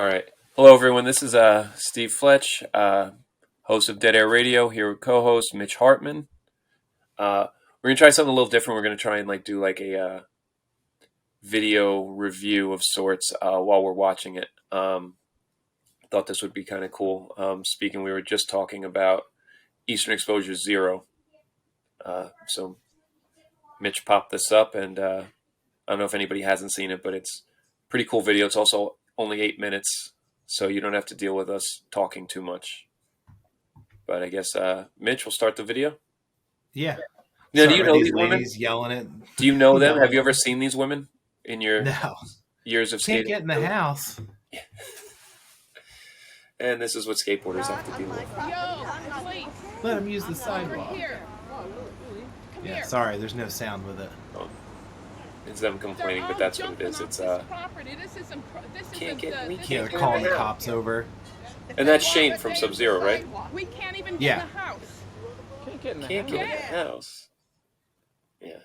All right. Hello, everyone. This is Steve Fletch, host of Dead Air Radio, here with co-host Mitch Hartman. We're gonna try something a little different. We're gonna try and do a video review of sorts while we're watching it. Thought this would be kind of cool. We were just talking about Eastern Exposure Zero. So Mitch popped this up, and I don't know if anybody hasn't seen it, but it's a pretty cool video. It's also only 8 minutes, so you don't have to deal with us talking too much. But I guess Mitch will start the video. Yeah. Now, do you know these women? Yelling it. Do you know them? Have you ever seen these women in your No. years of skating? Can't get in the house. And this is what skateboarders have to deal with. Yo, wait. Let them use the sidewalk. Here. Yeah, sorry, there's no sound with it. Oh, it's them complaining, but that's what it is. It's They're calling the cops over. And that's Shane from Sub-Zero, right? We can't even Yeah. get in the house. Can't get in the house. Yeah.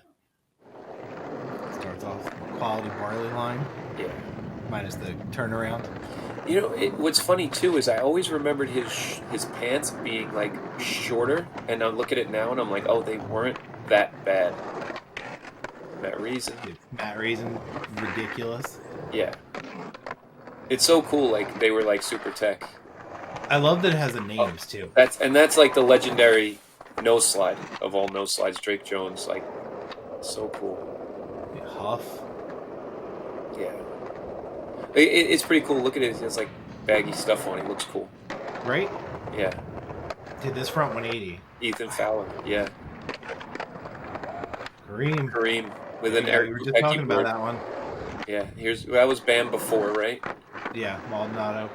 Starts off quality barley line. Yeah. Minus the turnaround. You know, what's funny too is I always remembered his pants being shorter, and I look at it now and I'm like, oh, they weren't that bad. Matt Reason. Matt Reason, ridiculous. Yeah. It's so cool. They were super tech. I love that it has the names too. That's the legendary nose slide of all nose slides. Drake Jones, so cool. Yeah, Huff. Yeah. It's pretty cool. Look at it. It has baggy stuff on it. It looks cool. Right? Yeah. Dude, this front 180. Ethan Fowler. Yeah. Kareem. With an We were just talking about that one. Yeah. That was Bam before, right? Yeah. Maldonado.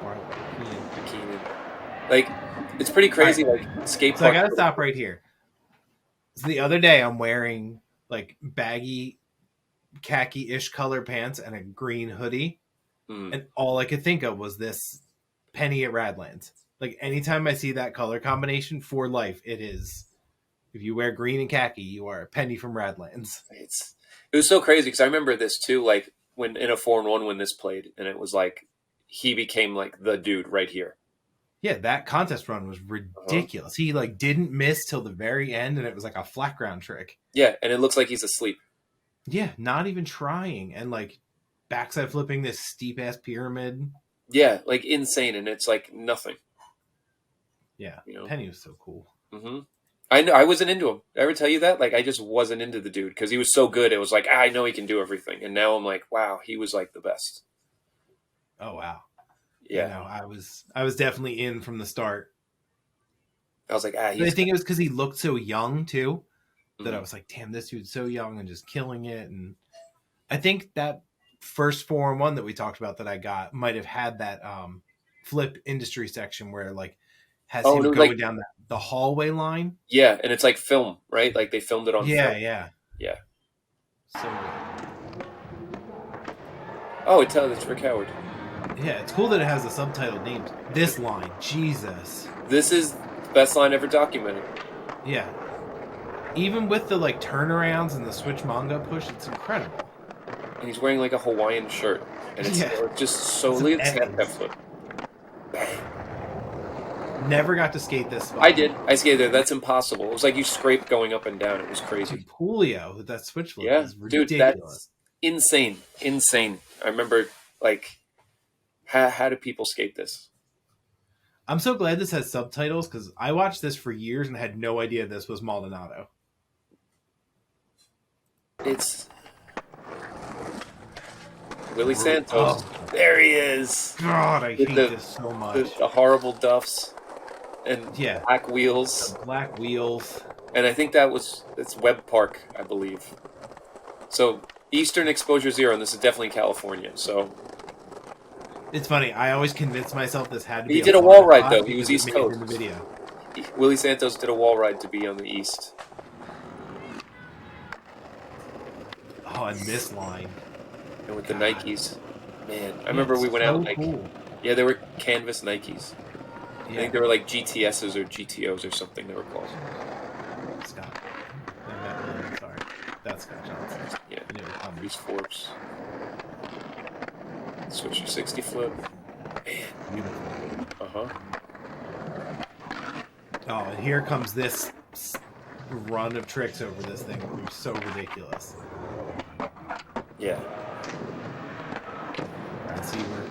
Keenan. It's pretty crazy. Skate. So I gotta stop right here. So the other day I'm wearing baggy khaki-ish color pants and a green hoodie. And all I could think of was this penny at Radlands. Anytime I see that color combination for life, it is, if you wear green and khaki, you are a penny from Radlands. It was so crazy because I remember this too, when in a 4-1 when this played, and it was he became the dude right here. Yeah, that contest run was ridiculous. He didn't miss till the very end, and it was a flat ground trick. Yeah, and it looks like he's asleep. Yeah, not even trying, and backside flipping this steep ass pyramid. Yeah, insane, and it's nothing. Yeah, Penny was so cool. Mm-hmm. I wasn't into him. Did I ever tell you that? I just wasn't into the dude because he was so good. It was I know he can do everything, and now I'm wow, he was the best. Oh wow. Yeah, no, I was definitely in from the start. I was I think it was because he looked so young too, that I was damn, this dude's so young and just killing it. And I think that first 4-1 that we talked about that I got might have had that flip industry section where has him going down the hallway line. Yeah, and it's film, right? They filmed it on film. Yeah. So good. Oh, it's Rick Howard. Yeah, it's cool that it has the subtitled names. This line, Jesus. This is the best line ever documented. Yeah. Even with the turnarounds and the switch manga push, it's incredible. And he's wearing a Hawaiian shirt. And it's just solely the snap flip. Bang. Never got to skate this spot. I did. I skated there. That's impossible. It was you scraped going up and down. It was crazy. Julio with that switch flip is ridiculous. Dude, that's insane. Insane. I remember, how do people skate this? I'm so glad this has subtitles because I watched this for years and had no idea this was Maldonado. It's Willie Santos. Oh. There he is. God, I hate this so much. The horrible duffs and black wheels. The black wheels. And I think it's Webb Park, I believe. So Eastern Exposure Zero, and this is definitely California. So it's funny. I always convinced myself this had to be. He did a wall ride though. He was East Coast. In the video. Willie Santos did a wall ride to be on the East. Oh, and this line. And with the Nikes. Man, I remember we went out cool. Yeah, they were canvas Nikes. Yeah. I think they were GTSs or GTOs or something they were called. Scott. Sorry. That's Scott Johnson. Yeah. Reese Forbes. Switcher 60 flip. Beautiful. Uh-huh. Oh, and here comes this run of tricks over this thing. It was so ridiculous. Yeah. You can see where.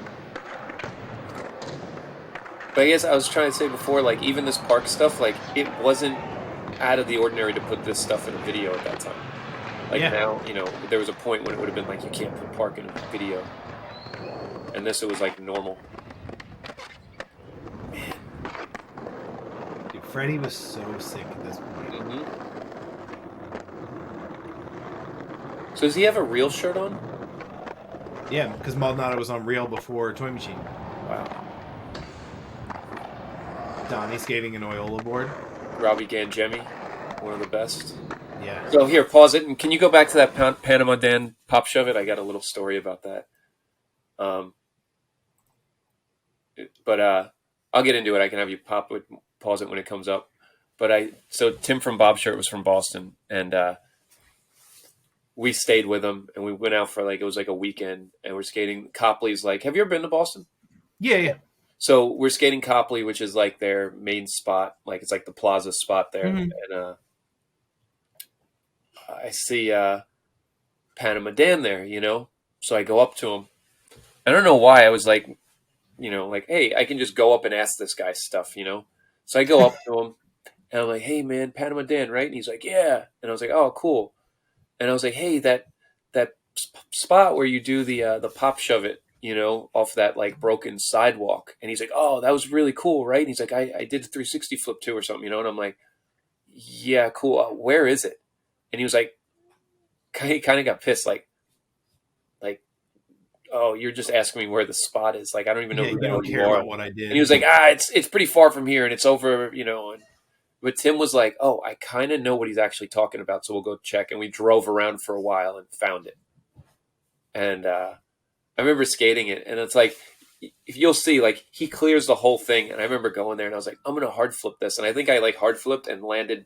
But I guess I was trying to say before, like, even this park stuff, like, it wasn't out of the ordinary to put this stuff in a video at that time. Like, Yeah. now, you know, there was a point when it would have been like, you can't put park in a video. And this, it was, like, normal. Man. Dude, Freddy was so sick at this point. Mm-hmm. So does he have a real shirt on? Yeah, because Maldonado was on Real before Toy Machine. Wow. Donnie skating an Oyola board. Robbie Gangemi, one of the best. Yeah. So here, pause it, and can you go back to that Panama Dan Pop Shove It? I got a little story about that. But I'll get into it. I can have you pause it when it comes up. But so Tim from Bob Shirt was from Boston, and we stayed with him, and we went out for it was like a weekend, and we're skating. Copley's like, have you ever been to Boston? Yeah, yeah. So we're skating Copley, which is like their main spot, like it's like the plaza spot there, Mhm. and I see Panama Dan there, you know. So I go up to him. I don't know why I was like, you know, like, hey, I can just go up and ask this guy stuff, you know. So I go up to him, and I'm like, hey man, Panama Dan, right? And he's like, yeah. And I was like, oh, cool. And I was like, hey, that spot where you do the pop shove it, you know, off that like broken sidewalk. And he's like, oh, that was really cool, right? And he's like, I did the 360 flip too or something, you know. And I'm like, yeah, cool. Where is it? And he was like, he kind of got pissed, like, oh, you're just asking me where the spot is. Like, I don't even know Yeah, who you the hell don't you care are. about what I did. And he was like, it's pretty far from here, and it's over, you know. But Tim was like, oh, I kind of know what he's actually talking about, so we'll go check. And we drove around for a while and found it. And I remember skating it, and it's like, if you'll see, like, he clears the whole thing. And I remember going there, and I was like, I'm going to hard flip this. And I think I, like, hard flipped and landed,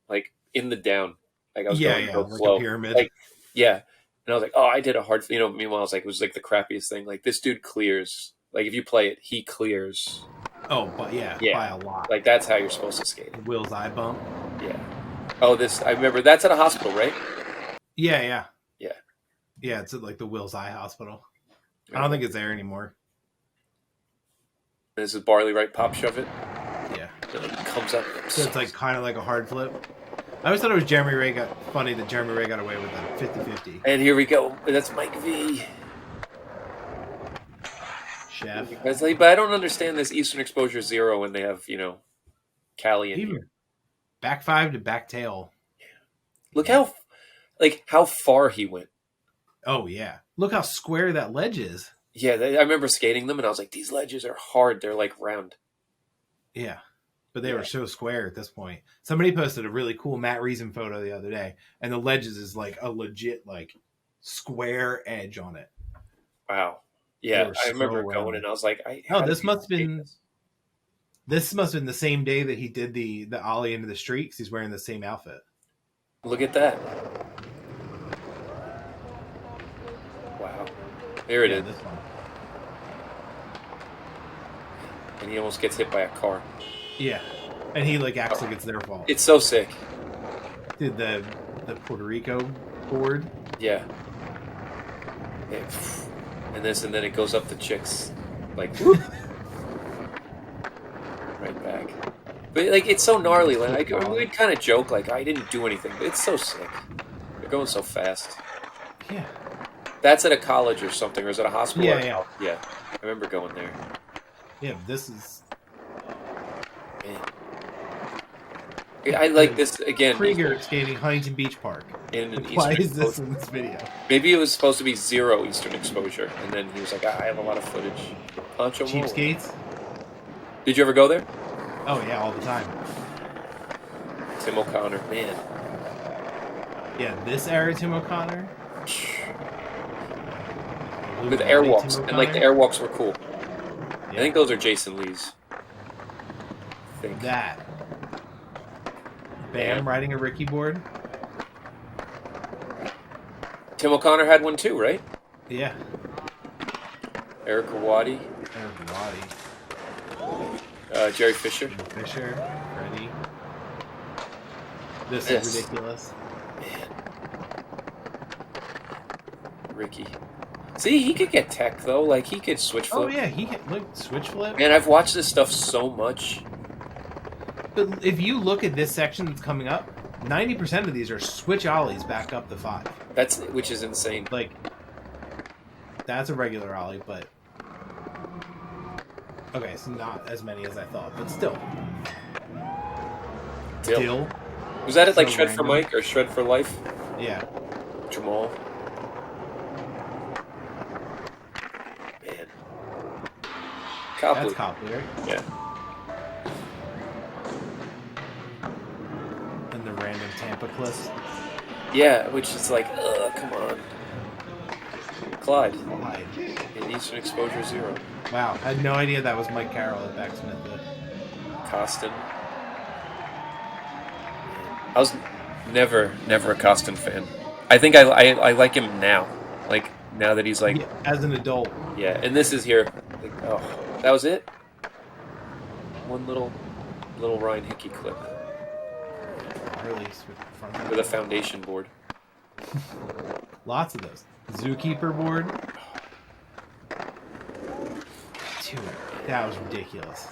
like, in the down. Like, I was going so like slow. a pyramid. Like, yeah. And I was like, oh, I did a hard, you know, meanwhile, I was like, it was like the crappiest thing. Like, this dude clears. Like, if you play it, he clears. Oh, but yeah, by a lot. Like, that's how you're supposed to skate. Will's eye bump. Yeah. Oh, I remember, that's at a hospital, right? Yeah, yeah. Yeah. Yeah, it's at like the Will's Eye Hospital. I don't think it's there anymore. This is Barley Right Pop Shove It. Yeah. It like, comes up. So it's like kind of like a hard flip. I always thought it was Jeremy Ray got away with that 50-50. And here we go. That's Mike V. Chef. But I don't understand this Eastern Exposure 0 when they have, you know, Cali in here. Back 5 to back tail. Look how far he went. Oh, yeah. Look how square that ledge is. Yeah, I remember skating them, and I was like, these ledges are hard. They're, like, round. Yeah. But they were so square at this point. Somebody posted a really cool Matt Reason photo the other day, and the ledges is like a legit, like, square edge on it. Wow. Yeah, I remember going, and I was like, this must have been the same day that he did the ollie into the street, because he's wearing the same outfit. Look at that. Wow. There it is. This one. And he almost gets hit by a car. Yeah. And he like acts like it's their fault. It's so sick. Did the Puerto Rico board? Yeah. And then it goes up the chicks. Like right back. But like it's so gnarly. Like we'd kind of joke like I didn't do anything, but it's so sick. They're going so fast. Yeah. That's at a college or something, or is it a hospital? Yeah. I remember going there. Yeah, this is. Man. I like this again. Krieger skating Huntington Beach Park. Why is this in this video? Maybe it was supposed to be 0 Eastern Exposure, and then he was like, I have a lot of footage. Pancho Cheapskates? Did you ever go there? Oh, yeah, all the time. Tim O'Connor, man. Yeah, this era Tim O'Connor. With airwalks, and like the airwalks were cool. Yeah. I think those are Jason Lee's. I think. That. Bam riding a Ricky board. Tim O'Connor had one too, right? Yeah. Eric Waddy, Eric Waddy, Jerry Fisher. Fisher, Freddie. This This. is ridiculous. Man. Ricky. See, he could get tech though. Like he could switch flip. Oh yeah, he can look switch flip. Man, I've watched this stuff so much. But if you look at this section that's coming up, 90% of these are switch ollies back up the 5. Which is insane. Like, that's a regular ollie, but okay, so not as many as I thought, but still. Dill. Was that it? Like So Shred for random. Mike or Shred for Life? Yeah. Jamal. Man. Copley. That's Copley, right? Yeah. And the random Tampa clips. Yeah, which is like, ugh, come on. Clyde. Clyde. In Eastern Exposure 0. Wow, I had no idea that was Mike Carroll at Backsmith. Costin. I was never a Costin fan. I think I like him now. Like, now that he's like... Yeah, as an adult. Yeah, and this is here. Like, oh, that was it? One little Ryan Hickey clip. With a foundation board. Lots of those. Zookeeper board. Dude, that was ridiculous.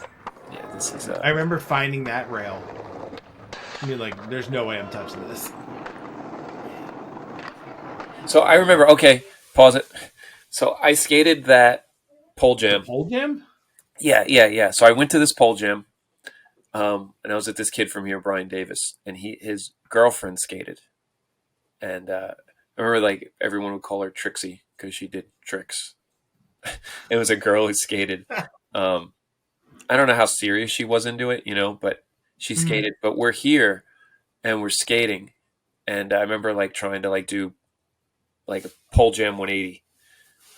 Yeah, this is... I remember finding that rail. I mean, like, there's no way I'm touching this. So I remember, okay, pause it. So I skated that pole jam. The pole jam? Yeah. So I went to this pole jam, and I was with this kid from here, Brian Davis, and his girlfriend skated. And I remember, like, everyone would call her Trixie because she did tricks. It was a girl who skated. I don't know how serious she was into it, but she skated. But we're here, and we're skating. And I remember, like, trying to, like, do, like, a pole jam 180.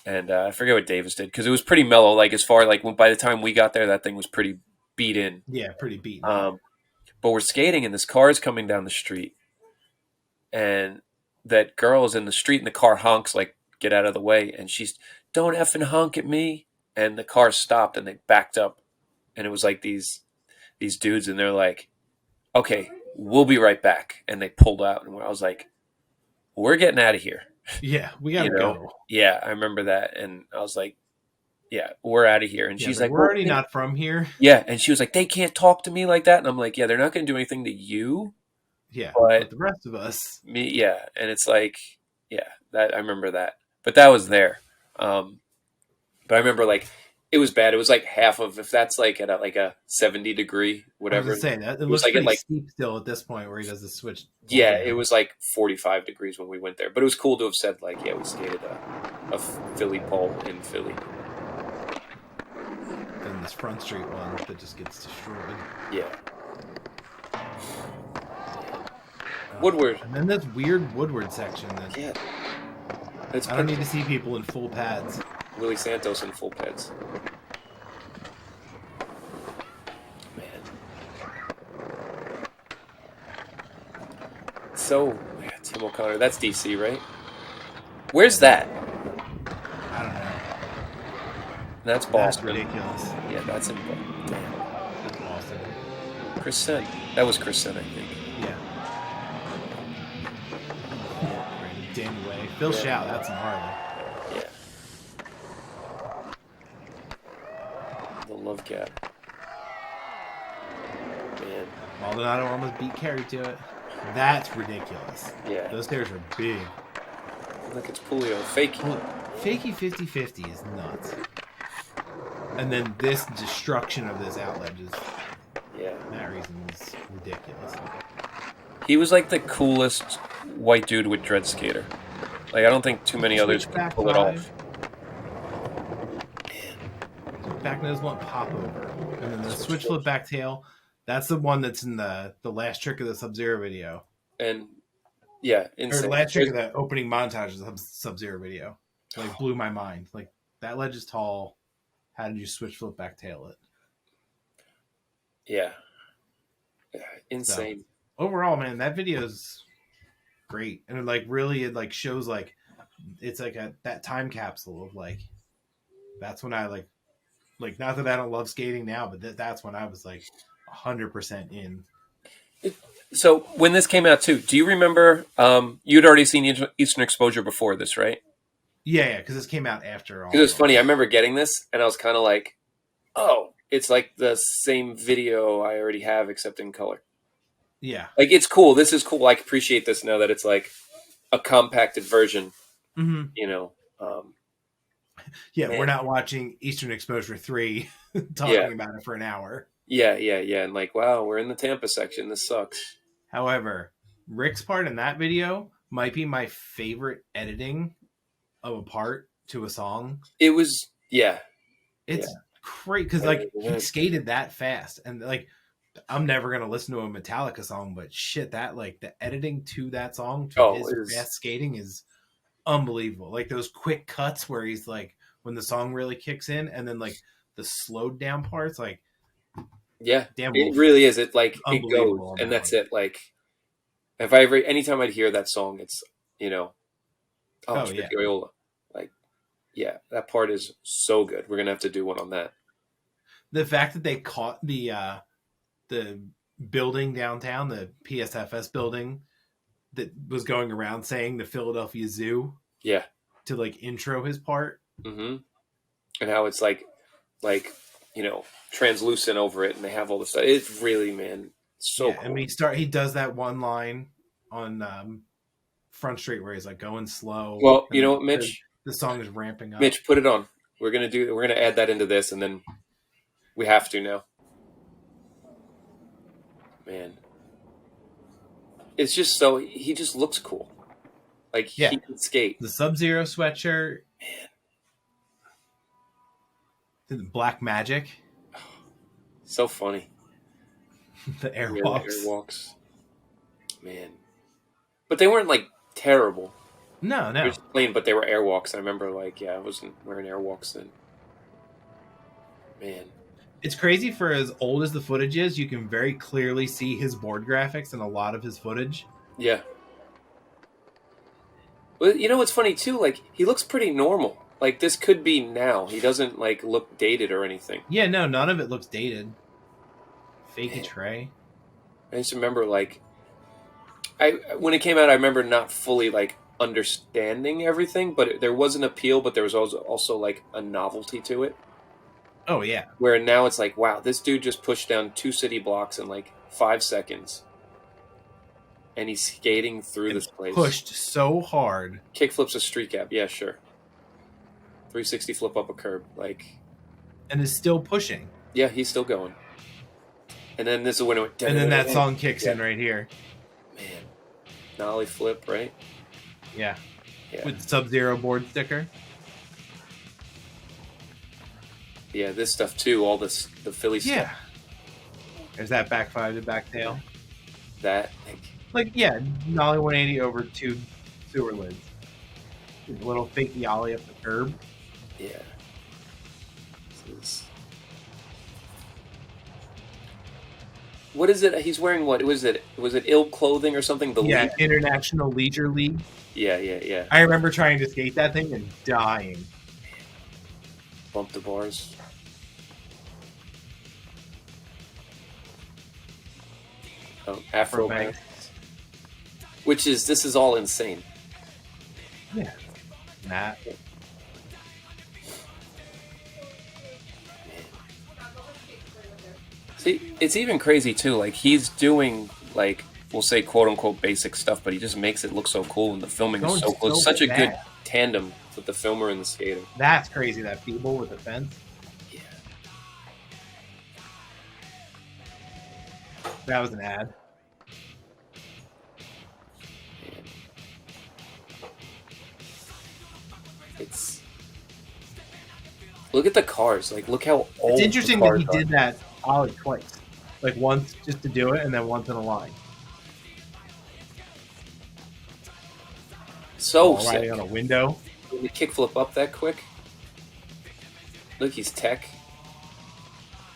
And I forget what Davis did, because it was pretty mellow. Like, as far, like, by the time we got there, that thing was pretty beat in. Yeah, pretty beaten. But we're skating, and this car is coming down the street. And that girl is in the street, and the car honks, like, get out of the way. And she's, don't effing honk at me. And the car stopped, and they backed up. And it was like these dudes, and they're like, okay, we'll be right back. And they pulled out, and I was like, we're getting out of here. Yeah, we gotta go. Yeah, I remember that. And I was like, yeah, we're out of here. And she's like, we're already not from here. Yeah, and she was like, they can't talk to me like that. And I'm like, yeah, they're not going to do anything to you. Yeah, but the rest of us. Me, yeah. And it's like, yeah, that I remember that. But that was there. But I remember, like, it was bad. It was like half of, if that's like at a 70 degree, whatever. I was saying that it was looks like pretty steep still at this point where he does the switch. Yeah, it was like 45 degrees when we went there. But it was cool to have said, like, yeah, we skated a Philly pole in Philly. And this Front Street one that just gets destroyed. Yeah. Woodward. And then this weird Woodward section. Yeah. I don't need to see people in full pads. Willie Santos in full pads. Man. So, yeah, Tim O'Connor. That's DC, right? Where's that? I don't know. That's Boston. That's ridiculous. Yeah, that's in Boston. That's Boston. Chris Sen. That was Chris Sen, I think. Yeah. Danny Way. Phil Shaw, that's gnarly. Yeah. The love gap. Man. Maldonado almost beat Carey to it. That's ridiculous. Yeah. Those stairs are big. Look, it's Pulio. Fake. Fakey 50-50 is nuts. And then this destruction of this outlet is, that reason is ridiculous. He was like the coolest white dude with dread skater. Like, I don't think too many others can pull it off. Back nose one pop over. And then the switch flip back tail, that's the one that's in the last trick of the Sub-Zero video. And, yeah, insane. Or the last trick of the opening montage of the Sub-Zero video. Like, blew my mind. Like, that ledge is tall. How did you switch flip back tail it? Yeah. Insane. So, overall, man, that video is great. And it, like, really, it, like, shows, like, it's like that time capsule of, like, That's when I like not that I don't love skating now, but that's when I was like 100% in. So when this came out too, do you remember? You'd already seen Eastern Exposure before this, right? Yeah, because this came out after Because it all of was them. funny. I remember getting this, and I was kind of like, "Oh, it's like the same video I already have, except in color." Yeah. Like it's cool. This is cool. I appreciate this now that it's like a compacted version. Mm-hmm. You know, um, Yeah, we're man, not watching Eastern Exposure 3 yeah, talking about it for an hour. yeah, and like, wow, we're in the Tampa section. This sucks. However, Rick's part in that video might be my favorite editing of a part to a song. It was, yeah, yeah. It's great because like he skated that fast, and like I'm never gonna listen to a Metallica song, but shit, that like the editing to that song to Oh, his it is, fast skating is unbelievable. Like those quick cuts where he's like when the song really kicks in, and then like the slowed down parts, like yeah. Dan It Wolf, really is. It like it goes, unbelievable on and that that's one. it. Like if I ever, anytime I'd hear that song, it's you know, oh, Oh yeah, Tricky Oyola. Like, yeah, that part is so good. We're gonna have to do one on that. the fact that they caught the building downtown, the PSFS building that was going around saying the Philadelphia Zoo Yeah. to like intro his part. Mm-hmm. And how it's like translucent over it, and they have all this stuff. It's really, man, so Yeah, and cool. he does that one line on Front Street where he's like going slow, Well, you and know what, Mitch? the song is ramping up. Mitch, put it on. We're gonna add that into this, and then we have to now. Man, it's just so he just looks cool. Like Yeah, he can skate. the Sub-Zero sweatshirt, Man, the Black Magic, so funny. the Yeah, the Airwalks. airwalks. Man, but they weren't like terrible. No, They were no. just plain, but they were airwalks. I remember, like, yeah, I wasn't wearing airwalks then. Man, It's crazy for as old as the footage is, you can very clearly see his board graphics in a lot of his footage. yeah. But you know what's funny too? Like he looks pretty normal. Like this could be now. He doesn't like look dated or anything. Yeah, no, none of it looks dated. Fakey Man, Trey. I just remember like I when it came out, I remember not fully like understanding everything, but there was an appeal, but there was also like a novelty to it. Oh yeah, Where now it's like, wow, this dude just pushed down 2 city blocks in like 5 seconds, and he's skating through and this place. pushed so hard. Kickflips a street cab, yeah, sure. 360 flip up a curb, like, And is still pushing. yeah, he's still going. And then this is when it went. And then that song kicks in Yeah. right here. Man, nollie flip, right? Yeah. Yeah, With the Sub-Zero board sticker. yeah. This stuff too. All this, the Philly Yeah. stuff. There's that back five to back tail. That, Like, yeah, Nolly 180 over two sewer lids. His little fakey ollie up the curb. yeah. This is, what is it? He's wearing what? Was it ill clothing or something? The Yeah, league? International Leisure League. Yeah. I remember trying to skate that thing and dying. Bump the bars. Afro Afro Bank. Which is, this is all insane. Yeah. That. See, it's even crazy too. Like he's doing like we'll say quote unquote basic stuff, but he just makes it look so cool, and the filming is Going so cool. It's so such a good bad. tandem with the filmer and the skater. That's crazy, that feeble with the fence. Yeah, That was an ad. man. It's look at the cars. Like look how old. It's the interesting that cars he are. did that ollie twice. Like once just to do it and then once in a line. So While riding sick. on a window. When the kickflip up that quick. Look, he's tech.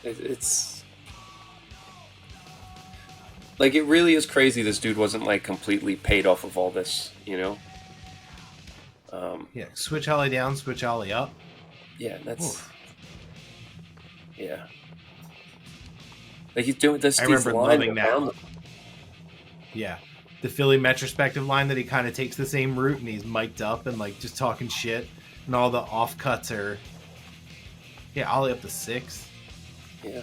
It's like it really is crazy. This dude wasn't like completely paid off of all this, you know. Yeah, switch ollie down, switch ollie up. Yeah, that's Oof. yeah. Like he's doing this I these remember lines loving that. around him. Yeah. The Philly Metrospective line that he kind of takes the same route and he's mic'd up and like just talking shit, and all the offcuts are, yeah, ollie up to 6. Yeah.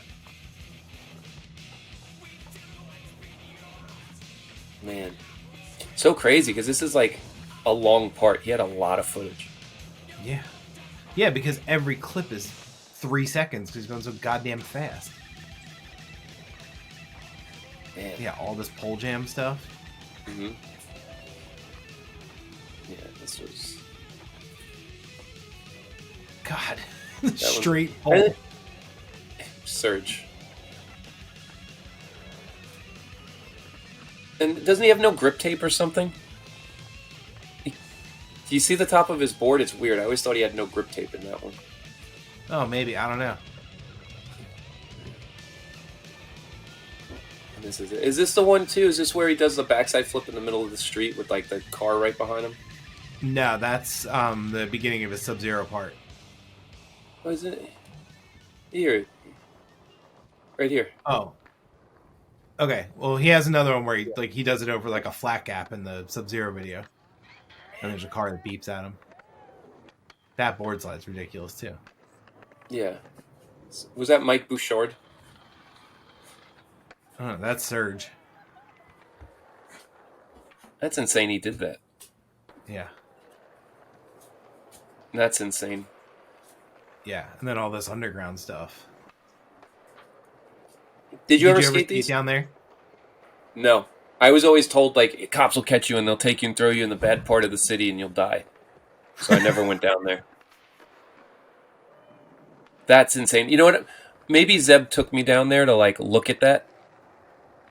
Man. So crazy because this is like a long part. He had a lot of footage. Yeah. Yeah, because every clip is 3 seconds because he's going so goddamn fast. Man. Yeah, all this pole jam stuff. Mm-hmm. Yeah, this was God. that Straight was pole. Surge. And doesn't he have no grip tape or something? Do you see the top of his board? It's weird. I always thought he had no grip tape in that one. Oh, maybe. I don't know. And this is it. Is this the one too? Is this where he does the backside flip in the middle of the street with like the car right behind him? No, that's the beginning of his Sub-Zero part. What is it? Here. Right here. Oh. Okay. Well, he has another one where he does it over like a flat gap in the Sub-Zero video. And there's a car that beeps at him. That board slide's ridiculous too. Yeah. Was that Mike Bouchard? Oh, that's Surge. That's insane he did that. Yeah. That's insane. Yeah. And then all this underground stuff. Did you ever skate skate these? down there? No. I was always told, like, cops will catch you and they'll take you and throw you in the bad part of the city and you'll die. So I never went down there. That's insane. You know what? Maybe Zeb took me down there to, like, look at that.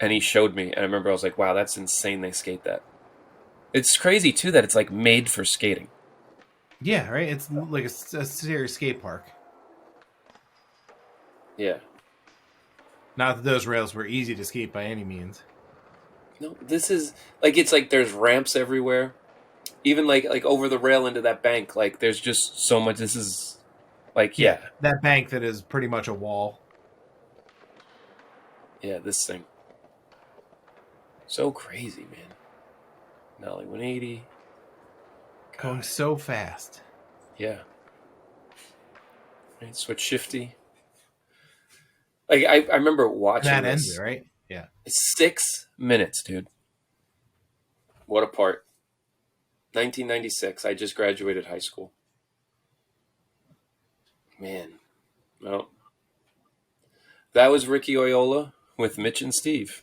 And he showed me. And I remember I was like, wow, that's insane they skate that. It's crazy, too, that it's, like, made for skating. Yeah, right? It's like a serious skate park. Yeah. Not that those rails were easy to skate by any means. No, this is, like, it's like there's ramps everywhere. Even, like over the rail into that bank. Like, there's just so much. This is, like, yeah. That bank that is pretty much a wall. Yeah, this thing. So crazy, man. Nollie 180. Going so fast. Yeah. Right, switch shifty. Like I remember watching That this. ends it, right? Yeah. 6 minutes, dude. What a part. 1996. I just graduated high school. Man. Well, that was Ricky Oyola with Mitch and Steve.